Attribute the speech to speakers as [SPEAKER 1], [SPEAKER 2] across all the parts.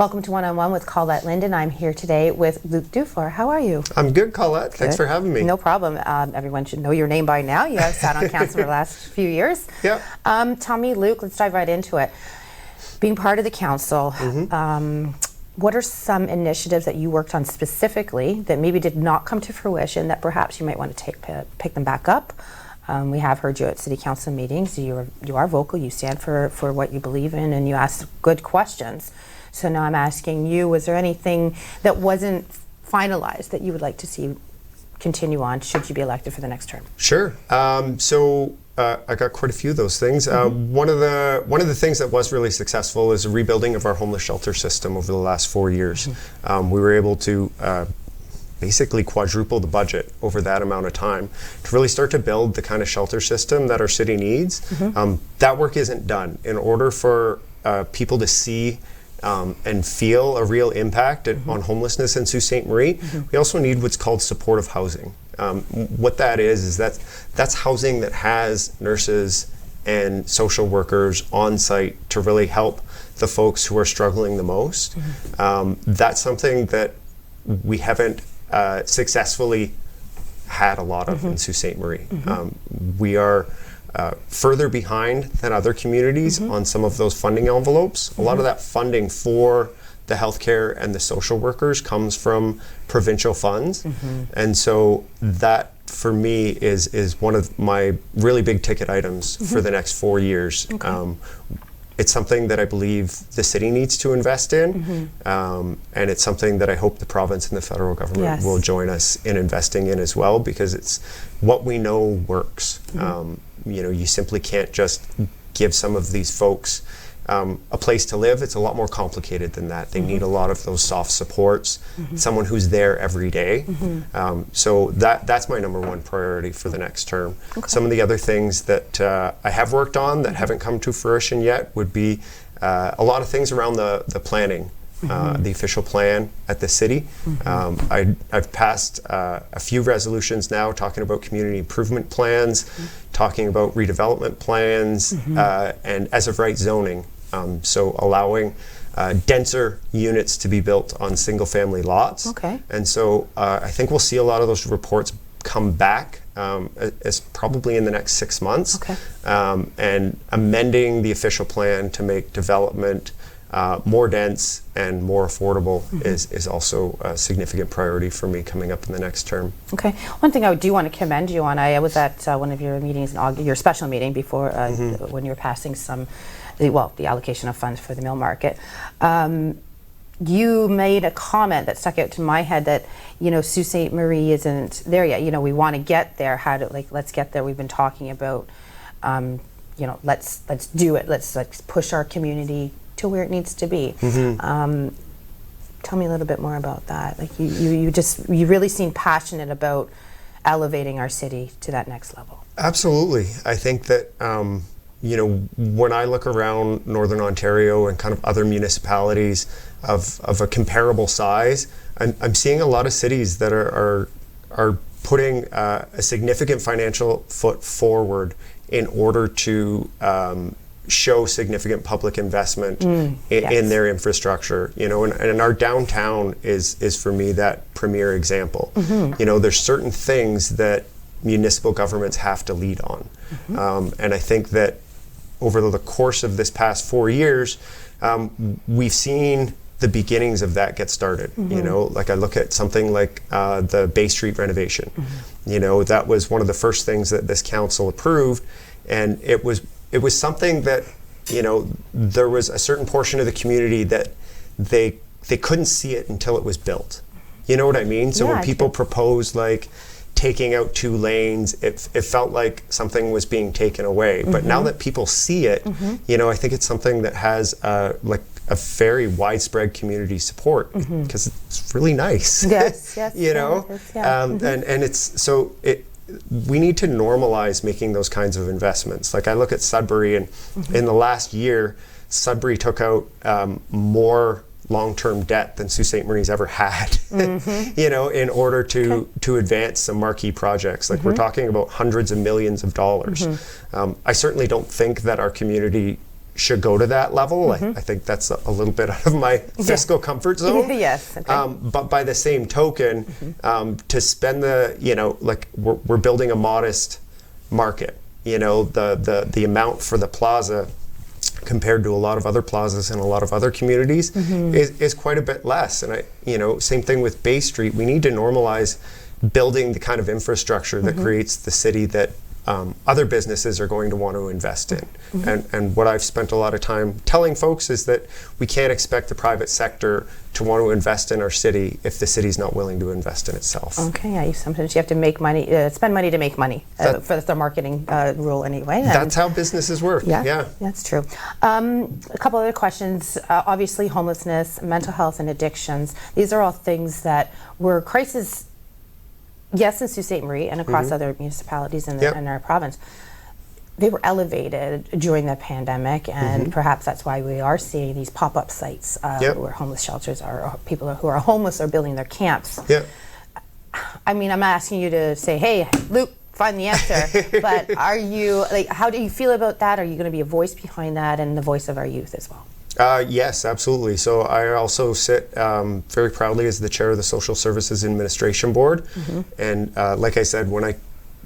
[SPEAKER 1] Welcome to One-on-One with Colette Linden. I'm here today with Luke Dufour. How are you?
[SPEAKER 2] I'm good, Colette. Thanks for having me.
[SPEAKER 1] No problem. Everyone should know your name by now. You have sat on council for the last few years.
[SPEAKER 2] Yeah.
[SPEAKER 1] Tell me, Luke, let's dive right into it. Being part of the council, what are some initiatives that you worked on specifically that maybe did not come to fruition that perhaps you might want to pick them back up? We have heard you at city council meetings. You are vocal. You stand for what you believe in, and you ask good questions. So now I'm asking you, was there anything that wasn't finalized that you would like to see continue on should you be elected for the next term?
[SPEAKER 2] Sure. I got quite a few of those things. One of the things that was really successful is a rebuilding of our homeless shelter system over the last 4 years. We were able to basically quadruple the budget over that amount of time to really start to build the kind of shelter system that our city needs. That work isn't done. In order for people to see and feel a real impact on homelessness in Sault Ste. Marie, we also need what's called supportive housing. What that is that's housing that has nurses and social workers on site to really help the folks who are struggling the most. That's something that we haven't successfully had a lot of in Sault Ste. Marie. We are further behind than other communities on some of those funding envelopes. A lot of that funding for the healthcare and the social workers comes from provincial funds. And so that for me is one of my really big ticket items for the next 4 years. It's something that I believe the city needs to invest in, and it's something that I hope the province and the federal government will join us in investing in as well, because it's what we know works. You simply can't just give some of these folks a place to live. It's a lot more complicated than that. They need a lot of those soft supports, someone who's there every day. So that's my number one priority for the next term. Some of the other things that I have worked on that haven't come to fruition yet would be a lot of things around the planning. The official plan at the city. I've passed a few resolutions now talking about community improvement plans, talking about redevelopment plans, and as of right zoning. So allowing denser units to be built on single family lots. And so I think we'll see a lot of those reports come back as probably in the next 6 months. And amending the official plan to make development more dense and more affordable is also a significant priority for me coming up in the next term.
[SPEAKER 1] One thing I do want to commend you on, I was at one of your meetings in August, your special meeting before when you were passing the allocation of funds for the mill market. You made a comment that stuck out to my head that, Sault Ste. Marie isn't there yet. We want to get there. Let's get there. We've been talking about, let's do it. Let's push our community to where it needs to be. Tell me a little bit more about that. You really seem passionate about elevating our city to that next level.
[SPEAKER 2] Absolutely. I think that when I look around Northern Ontario and kind of other municipalities of a comparable size, I'm seeing a lot of cities that are putting a significant financial foot forward in order to show significant public investment in their infrastructure, and our downtown is for me that premier example. There's certain things that municipal governments have to lead on, and I think that over the course of this past 4 years, we've seen the beginnings of that get started. I look at something like the Bay Street renovation. That was one of the first things that this council approved, and it was something that, there was a certain portion of the community that they couldn't see it until it was built. You know what I mean? So when people proposed taking out 2 lanes, it felt like something was being taken away. But now that people see it, I think it's something that has a very widespread community support because it's really nice.
[SPEAKER 1] Yes.
[SPEAKER 2] And it's so we need to normalize making those kinds of investments. I look at Sudbury, and in the last year, Sudbury took out more long-term debt than Sault Ste. Marie's ever had, in order to advance some marquee projects. We're talking about hundreds of millions of dollars. I certainly don't think that our community should go to that level. I think that's a little bit out of my fiscal comfort zone.
[SPEAKER 1] Yes. Okay.
[SPEAKER 2] But by the same token, to spend like we're building a modest market. The amount for the plaza compared to a lot of other plazas in a lot of other communities is quite a bit less. And same thing with Bay Street. We need to normalize building the kind of infrastructure that creates the city that other businesses are going to want to invest in. And what I've spent a lot of time telling folks is that we can't expect the private sector to want to invest in our city if the city's not willing to invest in itself.
[SPEAKER 1] Okay, yeah, sometimes you have to make money, spend money to make money, for the marketing rule anyway.
[SPEAKER 2] That's how businesses work. Yeah,
[SPEAKER 1] that's true. A couple other questions. Obviously, homelessness, mental health, and addictions. These are all things that were crisis. Yes, in Sault Ste. Marie and across other municipalities in our province, they were elevated during the pandemic, and perhaps that's why we are seeing these pop-up sites where homeless shelters are, or people who are homeless are building their camps.
[SPEAKER 2] Yeah.
[SPEAKER 1] I mean, I'm not asking you to say, hey, Luke, find the answer, but are you, how do you feel about that? Are you going to be a voice behind that and the voice of our youth as well?
[SPEAKER 2] Yes, absolutely. So I also sit very proudly as the chair of the Social Services Administration Board. And like I said, when I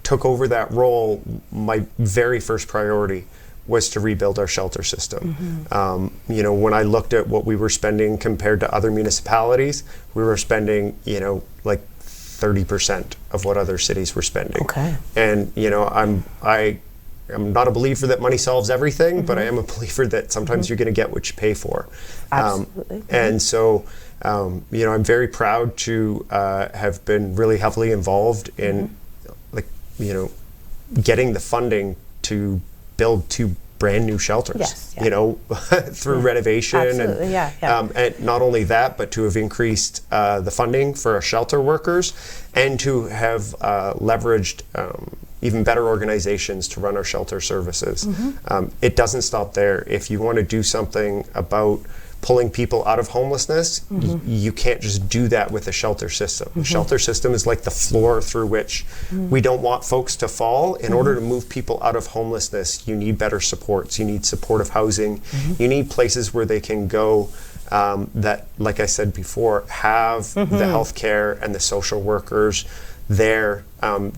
[SPEAKER 2] took over that role, my very first priority was to rebuild our shelter system. When I looked at what we were spending compared to other municipalities, we were spending, like 30% of what other cities were spending.
[SPEAKER 1] Okay.
[SPEAKER 2] And, I'm not a believer that money solves everything, but I am a believer that sometimes you're going to get what you pay for.
[SPEAKER 1] Absolutely.
[SPEAKER 2] And so, I'm very proud to have been really heavily involved in, getting the funding to build 2 brand new shelters.
[SPEAKER 1] Yes,
[SPEAKER 2] through renovation.
[SPEAKER 1] Absolutely,
[SPEAKER 2] and not only that, but to have increased the funding for our shelter workers, and to have leveraged even better organizations to run our shelter services. It doesn't stop there. If you want to do something about pulling people out of homelessness, you can't just do that with a shelter system. The shelter system is like the floor through which we don't want folks to fall. In order to move people out of homelessness, you need better supports. You need supportive housing. You need places where they can go that, like I said before, have the healthcare and the social workers there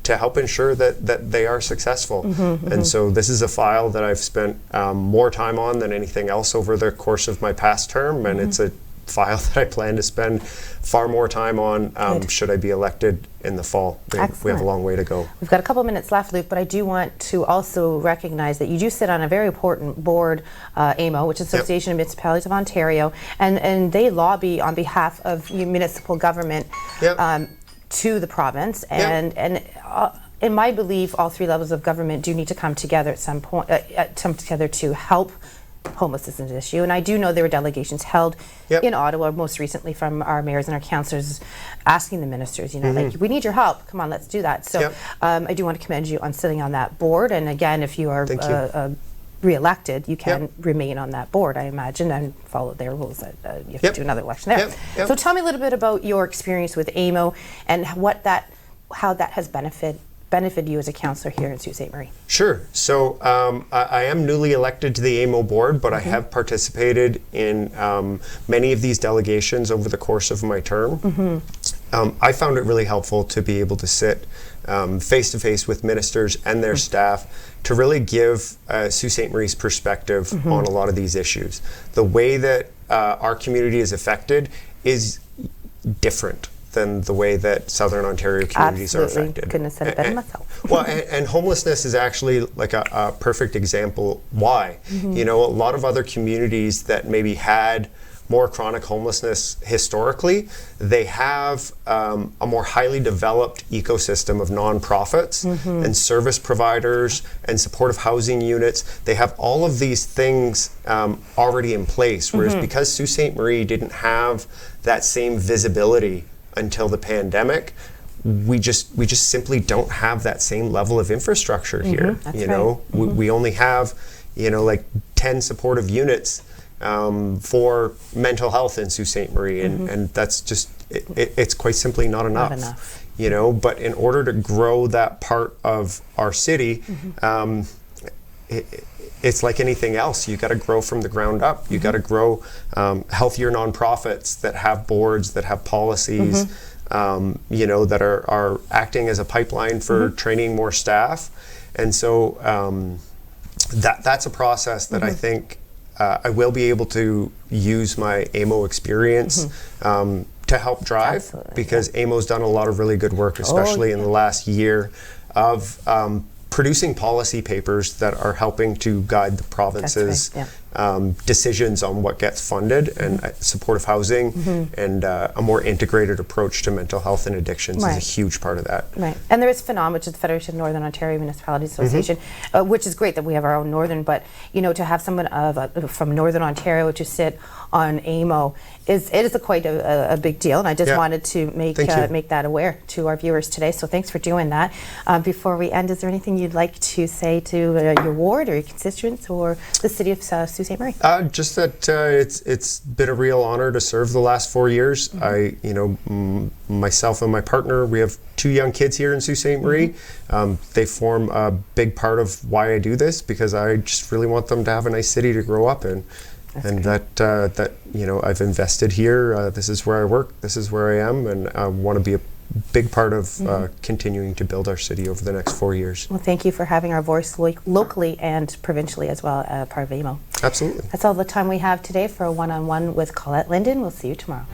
[SPEAKER 2] to help ensure that they are successful. And so this is a file that I've spent more time on than anything else over the course of my past term, and it's a file that I plan to spend far more time on should I be elected in the fall. We have a long way to go.
[SPEAKER 1] We've got a couple minutes left, Luke, but I do want to also recognize that you do sit on a very important board, AMO, which is Association of Municipalities of Ontario, and they lobby on behalf of municipal government to the province, and in my belief, all 3 levels of government do need to come together at some point, to help homelessness as an issue. And I do know there were delegations held in Ottawa, most recently from our mayors and our councillors, asking the ministers, we need your help. Come on, let's do that. So I do want to commend you on sitting on that board. And again, if you are re-elected, you can remain on that board, I imagine, and follow their rules. You have to do another election there. So tell me a little bit about your experience with AMO and how that has benefited you as a councillor here in Sault Ste. Marie.
[SPEAKER 2] Sure. So I am newly elected to the AMO board, but I have participated in many of these delegations over the course of my term. I found it really helpful to be able to sit face to face with ministers and their staff to really give Sault Ste. Marie's perspective on a lot of these issues. The way that our community is affected is different than the way that Southern Ontario communities are affected.
[SPEAKER 1] Couldn't have said it better myself.
[SPEAKER 2] Well, and homelessness is actually like a perfect example why. A lot of other communities that maybe had more chronic homelessness historically, they have a more highly developed ecosystem of nonprofits and service providers and supportive housing units. They have all of these things already in place, whereas because Sault Ste. Marie didn't have that same visibility until the pandemic, we just simply don't have that same level of infrastructure here. We only have like 10 supportive units for mental health in Sault Ste. Marie, and that's just it's quite simply not enough. But in order to grow that part of our city, it's like anything else. You got to grow from the ground up. You got to grow healthier nonprofits that have boards, that have policies, you know, that are acting as a pipeline for training more staff. And so that's a process that I think I will be able to use my AMO experience to help drive.
[SPEAKER 1] Absolutely,
[SPEAKER 2] because AMO's done a lot of really good work, especially in the last year, of producing policy papers that are helping to guide the province's decisions on what gets funded, and supportive housing and a more integrated approach to mental health and addictions is a huge part of that.
[SPEAKER 1] Right. And there is FNOM, which is the Federation of Northern Ontario Municipalities Association, which is great that we have our own Northern, but you know, to have someone from Northern Ontario to sit on AMO is quite a big deal, and I just wanted to make that aware to our viewers today. So thanks for doing that. Before we end, is there anything you'd like to say to your ward or your constituents or the city of Sault Ste. Marie?
[SPEAKER 2] Just that it's been a real honor to serve the last 4 years. Myself and my partner, we have 2 young kids here in Sault Ste. Marie. They form a big part of why I do this, because I just really want them to have a nice city to grow up in. And that you know, I've invested here. This is where I work. This is where I am, and I want to be a big part of continuing to build our city over the next 4 years.
[SPEAKER 1] Well, thank you for having our voice locally and provincially as well, part of AMO.
[SPEAKER 2] Absolutely.
[SPEAKER 1] That's all the time we have today for a one-on-one with Colette Linden. We'll see you tomorrow.